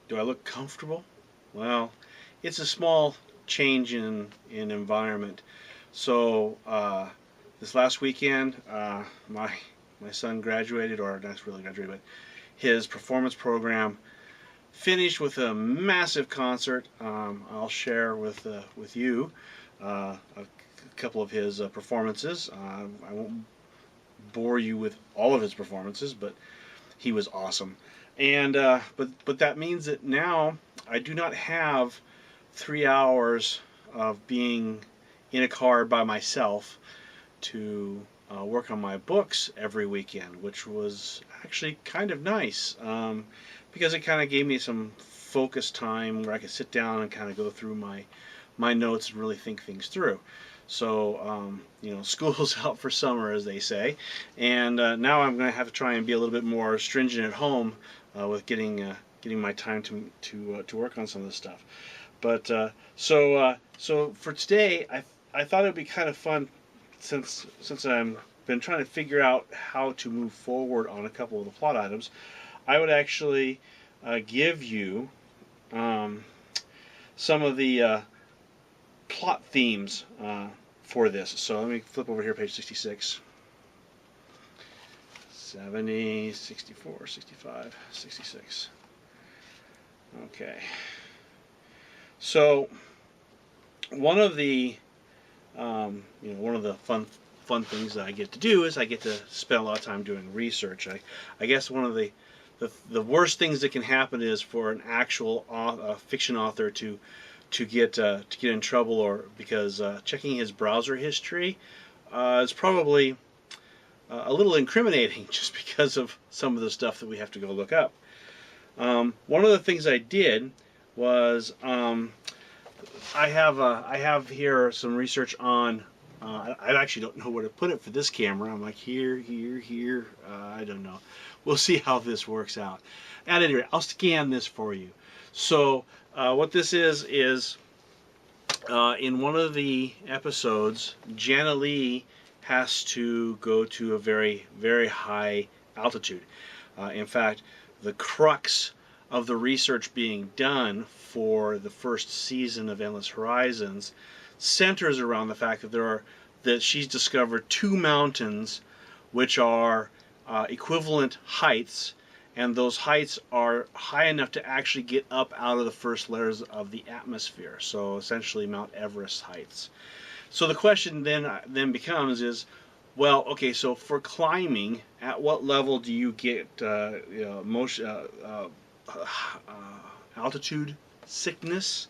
Do I look comfortable? Well, it's a small change in environment. So this last weekend, my son graduated, or not really graduated, but his performance program finished with a massive concert. I'll share with you a couple of his performances. I won't bore you with all of his performances, but he was awesome. And but that means that now I do not have 3 hours of being in a car by myself to work on my books every weekend, which was actually kind of nice because it kind of gave me some focus time where I could sit down and kind of go through my notes and really think things through. So school's out for summer, as they say, and now I'm going to have to try and be a little bit more stringent at home with getting my time to work on some of this stuff. But so for today, I thought it would be kind of fun since I've been trying to figure out how to move forward on a couple of the plot items. I would actually give you some of the plot themes for this. So let me flip over here, page 66. 70, 64, 65, 66. Okay. So one of the one of the fun things that I get to do is I get to spend a lot of time doing research. I guess one of the worst things that can happen is for an actual fiction author to get in trouble, or because checking his browser history is probably a little incriminating, just because of some of the stuff that we have to go look up. One of the things I did was I have here some research on. I actually don't know where to put it for this camera. I'm like here. I don't know. We'll see how this works out. At any rate, I'll scan this for you. So what this is in one of the episodes, Jana Lee has to go to a very, very high altitude. In fact, the crux of the research being done for the first season of Endless Horizons centers around the fact that she's discovered two mountains which are equivalent heights, and those heights are high enough to actually get up out of the first layers of the atmosphere. So essentially Mount Everest heights. So the question then becomes is, well, okay, so for climbing, at what level do you get altitude sickness?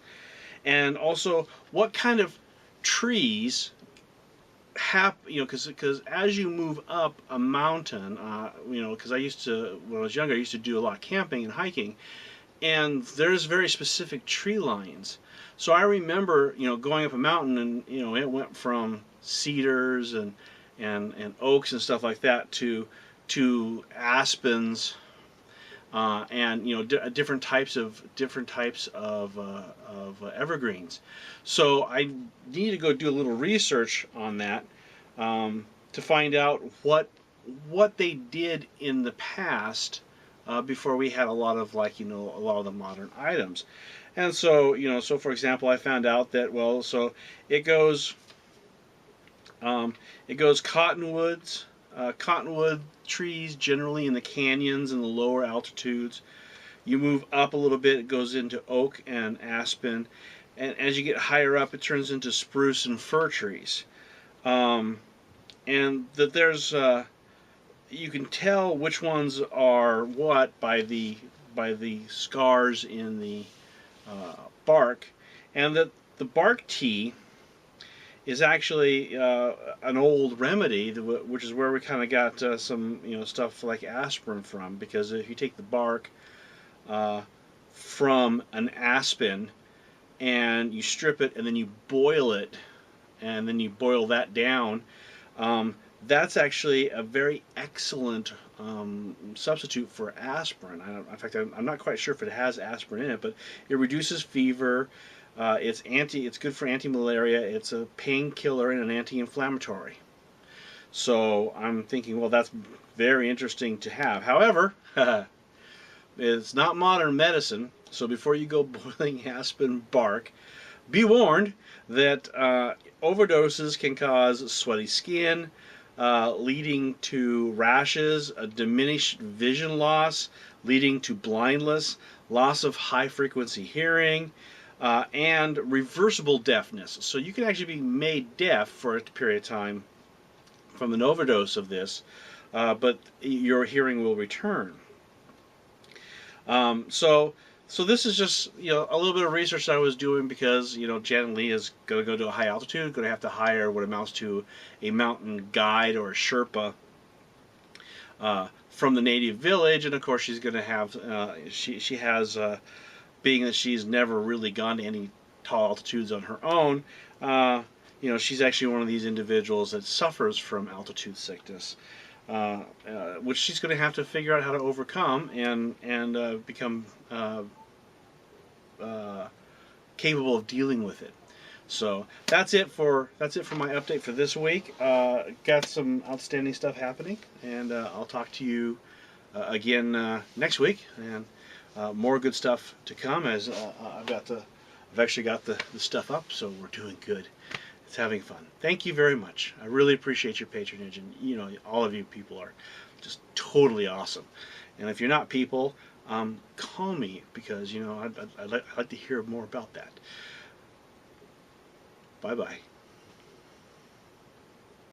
And also, what kind of trees because as you move up a mountain, because when I was younger, I used to do a lot of camping and hiking, and there's very specific tree lines. So I remember, going up a mountain, and it went from cedars and oaks and stuff like that to aspens, and different types of evergreens. So I need to go do a little research on that to find out what they did in the past before we had a lot of a lot of the modern items. And so so for example, I found out that so it goes cottonwoods. Cottonwood trees generally in the canyons and the lower altitudes. You move up a little bit, it goes into oak and aspen, and as you get higher up, it turns into spruce and fir trees. And that there's you can tell which ones are what by the scars in the bark, and that the bark tea is actually an old remedy, which is where we kind of got some stuff like aspirin from. Because if you take the bark from an aspen and you strip it and then you boil it and then you boil that down, that's actually a very excellent substitute for aspirin. In fact, I'm not quite sure if it has aspirin in it, but it reduces fever. It's good for anti-malaria. It's a painkiller and an anti-inflammatory. So I'm thinking, well, that's very interesting to have. However, It's not modern medicine, so before you go boiling aspen bark, be warned that overdoses can cause sweaty skin, leading to rashes, a diminished vision loss, leading to blindness, loss of high frequency hearing, and reversible deafness. So you can actually be made deaf for a period of time from an overdose of this, but your hearing will return. So this is just a little bit of research that I was doing because Jan and Lee is going to go to a high altitude, going to have to hire what amounts to a mountain guide or a Sherpa from the native village, and of course she's going to have she has being that she's never really gone to any tall altitudes on her own. She's actually one of these individuals that suffers from altitude sickness. Which she's going to have to figure out how to overcome and become capable of dealing with it. So that's it for my update for this week. Got some outstanding stuff happening, and I'll talk to you again next week, and more good stuff to come. As I've actually got the stuff up, so we're doing good. It's having fun. Thank you very much. I really appreciate your patronage, and all of you people are just totally awesome. And if you're not people, call me, because I'd like to hear more about that. Bye bye.